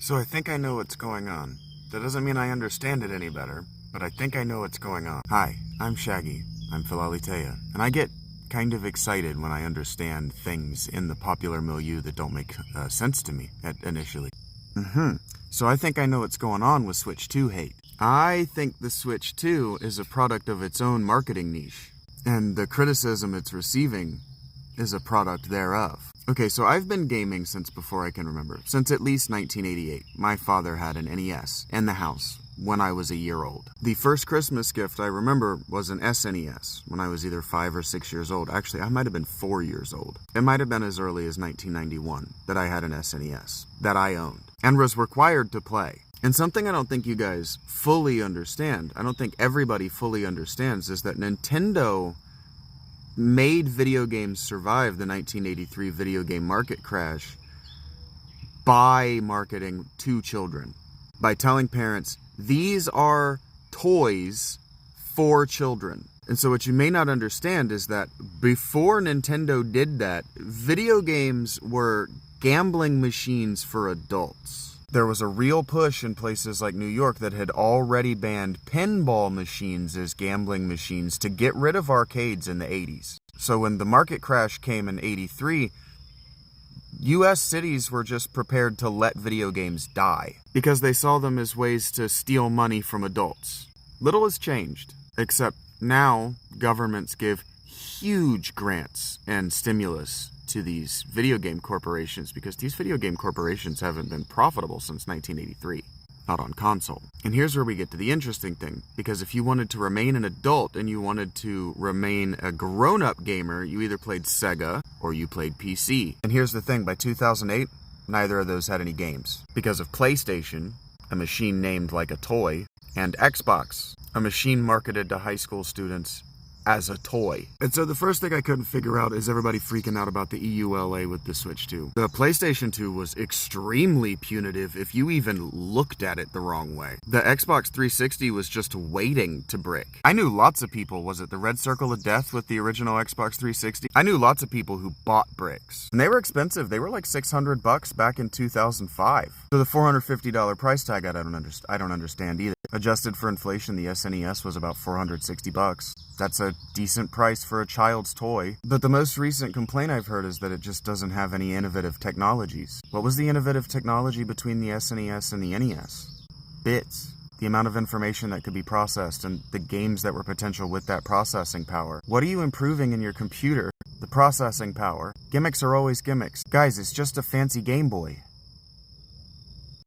So I think I know what's going on. That doesn't mean I understand it any better, but I think I know what's going on. Hi, I'm Shaggy. I'm Philalitea, and I get kind of excited when I understand things in the popular milieu that don't make sense to me initially. So I think I know what's going on with Switch 2 hate. I think the Switch 2 is a product of its own marketing niche, and the criticism it's receiving is a product thereof. Okay, so I've been gaming since before I can remember, since at least 1988. My father had an NES in the house when I was a year old. The first Christmas gift I remember was an SNES when I was either 5 or 6 years old. Actually, I might have been 4 years old. It might have been as early as 1991 that I had an SNES that I owned and was required to play. And something I don't think you guys fully understand, I don't think everybody fully understands, is that Nintendo made video games survive the 1983 video game market crash by marketing to children. By telling parents, these are toys for children. And so what you may not understand is that before Nintendo did that, video games were gambling machines for adults. There was a real push in places like New York that had already banned pinball machines as gambling machines to get rid of arcades in the 80s. So when the market crash came in 83, US cities were just prepared to let video games die because they saw them as ways to steal money from adults. Little has changed, except now governments give huge grants and stimulus to these video game corporations because these video game corporations haven't been profitable since 1983, not on console. And here's where we get to the interesting thing, because if you wanted to remain an adult and you wanted to remain a grown-up gamer, you either played Sega or you played PC. And here's the thing, by 2008, neither of those had any games because of PlayStation, a machine named like a toy, and Xbox, a machine marketed to high school students as a toy. And so the first thing I couldn't figure out is everybody freaking out about the EULA with the Switch 2. The PlayStation 2 was extremely punitive if you even looked at it the wrong way. The Xbox 360 was just waiting to brick. I knew lots of people, was it the Red Circle of Death with the original Xbox 360? I knew lots of people who bought bricks. And they were expensive. They were like $600 back in 2005. So the $450 price tag I don't understand either. Adjusted for inflation, the SNES was about $460. That's a decent price for a child's toy. But the most recent complaint I've heard is that it just doesn't have any innovative technologies. What was the innovative technology between the SNES and the NES? Bits. The amount of information that could be processed and the games that were potential with that processing power. What are you improving in your computer? The processing power. Gimmicks are always gimmicks. Guys, it's just a fancy Game Boy.